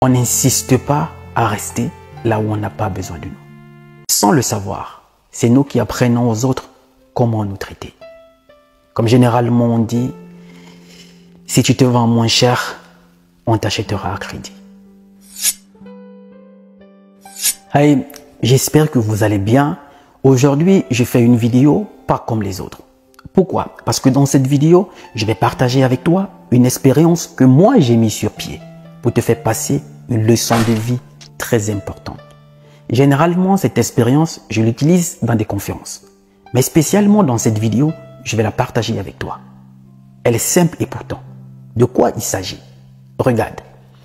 On n'insiste pas à rester là où on n'a pas besoin de nous. Sans le savoir, c'est nous qui apprenons aux autres comment nous traiter. Comme généralement on dit, si tu te vends moins cher, on t'achètera à crédit. Hey, j'espère que vous allez bien. Aujourd'hui, je fais une vidéo pas comme les autres. Pourquoi? Parce que dans cette vidéo, je vais partager avec toi une expérience que moi j'ai mis sur pied pour te faire passer une leçon de vie très importante. Généralement, cette expérience, je l'utilise dans des conférences. Mais spécialement dans cette vidéo, je vais la partager avec toi. Elle est simple et pourtant, de quoi il s'agit? Regarde,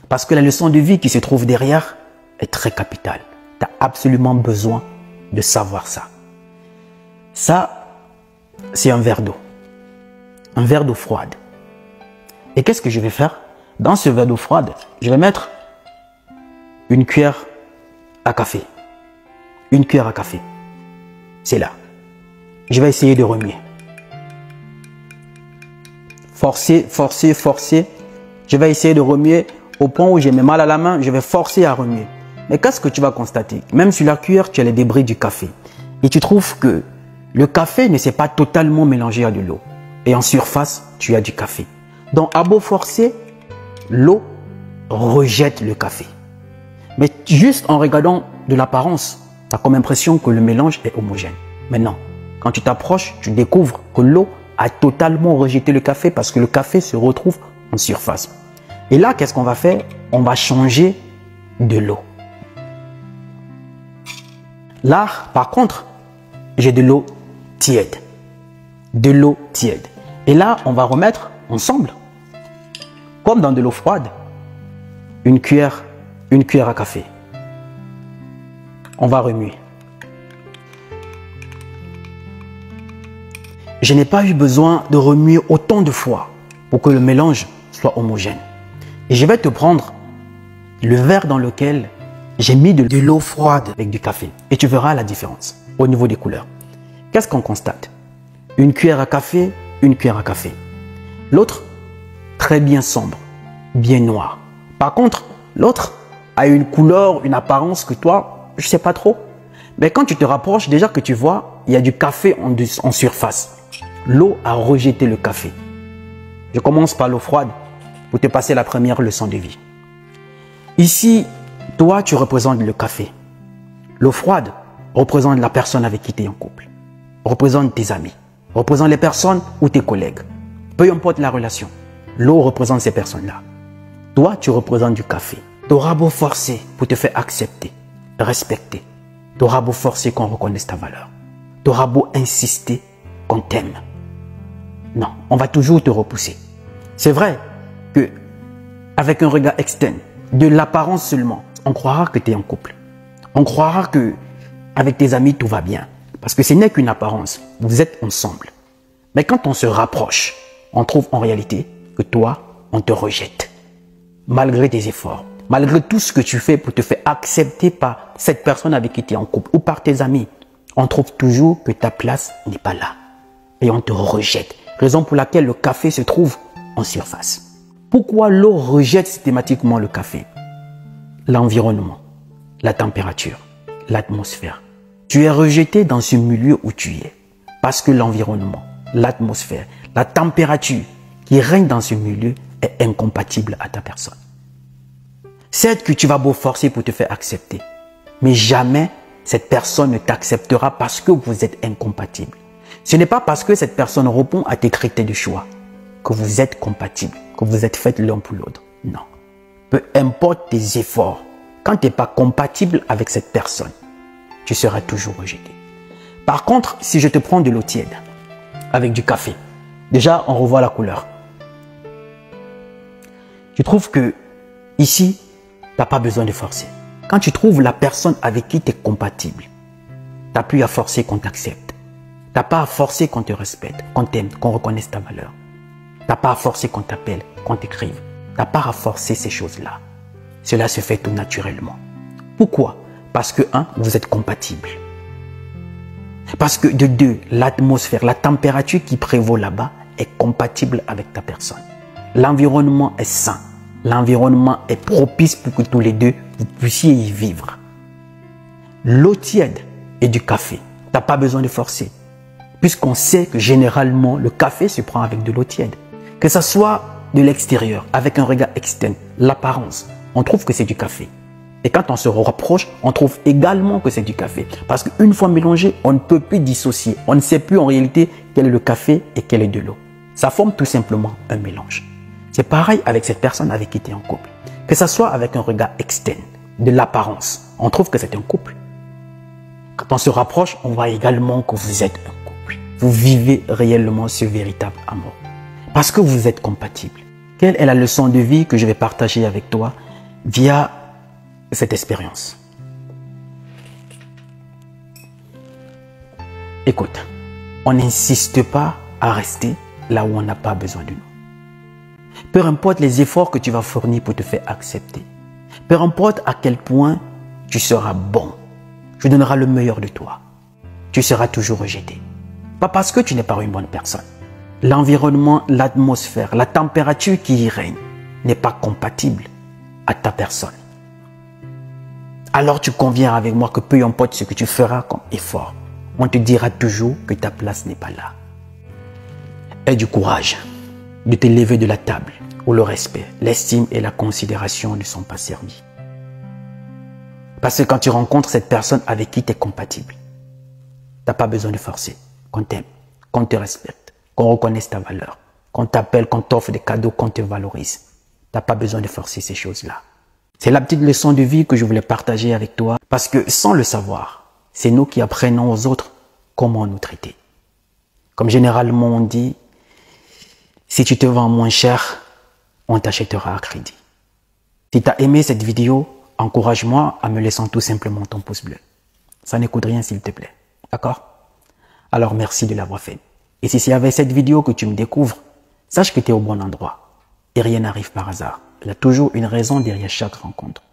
parce que la leçon de vie qui se trouve derrière est très capitale. Tu as absolument besoin de savoir ça. Ça, c'est un verre d'eau. Un verre d'eau froide. Et qu'est-ce que je vais faire? Dans ce verre d'eau froide, je vais mettre une cuillère à café. Une cuillère à café. C'est là. Je vais essayer de remuer. Forcer, forcer, forcer. Je vais essayer de remuer au point où j'ai mal à la main. Je vais forcer à remuer. Mais qu'est-ce que tu vas constater? Même sur la cuillère, tu as les débris du café. Et tu trouves que le café ne s'est pas totalement mélangé à de l'eau. Et en surface, tu as du café. Donc, à beau forcer, l'eau rejette le café. Mais juste en regardant de l'apparence, tu as comme impression que le mélange est homogène. Mais non, quand tu t'approches, tu découvres que l'eau a totalement rejeté le café parce que le café se retrouve en surface. Et là, qu'est-ce qu'on va faire? On va changer de l'eau. Là, par contre, j'ai de l'eau tiède. De l'eau tiède. Et là, on va remettre ensemble, comme dans de l'eau froide, une cuillère à café. On va remuer. Je n'ai pas eu besoin de remuer autant de fois pour que le mélange soit homogène. Et je vais te prendre le verre dans lequel j'ai mis de l'eau froide avec du café. Et tu verras la différence au niveau des couleurs. Qu'est-ce qu'on constate? Une cuillère à café, une cuillère à café. L'autre, très bien sombre, bien noir. Par contre, l'autre a une couleur, une apparence que toi, je ne sais pas trop. Mais quand tu te rapproches, déjà que tu vois, il y a du café en surface. L'eau a rejeté le café. Je commence par l'eau froide pour te passer la première leçon de vie. Ici, toi, tu représentes le café. L'eau froide représente la personne avec qui tu es en couple. Représente tes amis. Représente les personnes ou tes collègues. Peu importe la relation. L'eau représente ces personnes-là. Toi, tu représentes du café. Tu auras beau forcer pour te faire accepter, respecter. Tu auras beau forcer qu'on reconnaisse ta valeur. Tu auras beau insister qu'on t'aime. Non, on va toujours te repousser. C'est vrai que avec un regard externe, de l'apparence seulement, on croira que tu es en couple. On croira que avec tes amis, tout va bien. Parce que ce n'est qu'une apparence. Vous êtes ensemble. Mais quand on se rapproche, on trouve en réalité que toi, on te rejette. Malgré tes efforts, malgré tout ce que tu fais pour te faire accepter par cette personne avec qui tu es en couple ou par tes amis, on trouve toujours que ta place n'est pas là. Et on te rejette. Raison pour laquelle le café se trouve en surface. Pourquoi l'eau rejette systématiquement le café? L'environnement, la température, l'atmosphère. Tu es rejeté dans ce milieu où tu es. Parce que l'environnement, l'atmosphère, la température qui règne dans ce milieu est incompatible à ta personne. Certes que tu vas beau forcer pour te faire accepter, mais jamais cette personne ne t'acceptera parce que vous êtes incompatible. Ce n'est pas parce que cette personne répond à tes critères de choix que vous êtes compatible, que vous êtes faits l'un pour l'autre. Non. Peu importe tes efforts, quand tu n'es pas compatible avec cette personne, tu seras toujours rejeté. Par contre, si je te prends de l'eau tiède avec du café, déjà on revoit la couleur. Tu trouves que ici, tu n'as pas besoin de forcer. Quand tu trouves la personne avec qui tu es compatible, tu n'as plus à forcer qu'on t'accepte. Tu n'as pas à forcer qu'on te respecte, qu'on t'aime, qu'on reconnaisse ta valeur. Tu n'as pas à forcer qu'on t'appelle, qu'on t'écrive. Tu n'as pas à forcer ces choses-là. Cela se fait tout naturellement. Pourquoi? Parce que, un, vous êtes compatibles. Parce que, de deux, l'atmosphère, la température qui prévaut là-bas est compatible avec ta personne. L'environnement est sain. l'environnement est propice pour que tous les deux, vous puissiez y vivre. L'eau tiède et du café, tu n'as pas besoin de forcer. Puisqu'on sait que généralement, le café se prend avec de l'eau tiède. Que ça soit de l'extérieur, avec un regard externe, l'apparence, on trouve que c'est du café. Et quand on se rapproche, on trouve également que c'est du café. Parce qu'une fois mélangé, on ne peut plus dissocier. On ne sait plus en réalité quel est le café et quel est de l'eau. Ça forme tout simplement un mélange. C'est pareil avec cette personne avec qui tu es en couple. Que ça soit avec un regard externe, de l'apparence, on trouve que c'est un couple. Quand on se rapproche, on voit également que vous êtes un couple. Vous vivez réellement ce véritable amour. Parce que vous êtes compatibles. Quelle est la leçon de vie que je vais partager avec toi via cette expérience? Écoute, on n'insiste pas à rester là où on n'a pas besoin de nous. Peu importe les efforts que tu vas fournir pour te faire accepter. Peu importe à quel point tu seras bon. Tu donneras le meilleur de toi. Tu seras toujours rejeté. Pas parce que tu n'es pas une bonne personne. L'environnement, l'atmosphère, la température qui y règne n'est pas compatible à ta personne. Alors tu conviens avec moi que peu importe ce que tu feras comme effort, on te dira toujours que ta place n'est pas là. Aie du courage de te lever de la table où le respect, l'estime et la considération ne sont pas servis. Parce que quand tu rencontres cette personne avec qui tu es compatible, tu n'as pas besoin de forcer, qu'on t'aime, qu'on te respecte, qu'on reconnaisse ta valeur, qu'on t'appelle, qu'on t'offre des cadeaux, qu'on te valorise. Tu n'as pas besoin de forcer ces choses-là. C'est la petite leçon de vie que je voulais partager avec toi parce que sans le savoir, c'est nous qui apprenons aux autres comment nous traiter. Comme généralement on dit, si tu te vends moins cher, on t'achètera à crédit. Si tu as aimé cette vidéo, encourage-moi en me laissant tout simplement ton pouce bleu. Ça ne coûte rien s'il te plaît. D'accord? Alors merci de l'avoir fait. Et si c'est avec cette vidéo que tu me découvres, sache que tu es au bon endroit. Et rien n'arrive par hasard. Il y a toujours une raison derrière chaque rencontre.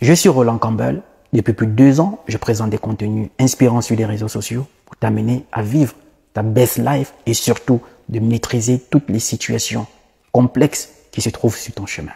Je suis Roland Campbell. Depuis plus de 2 ans, je présente des contenus inspirants sur les réseaux sociaux pour t'amener à vivre ta best life et surtout de maîtriser toutes les situations complexes qui se trouvent sur ton chemin.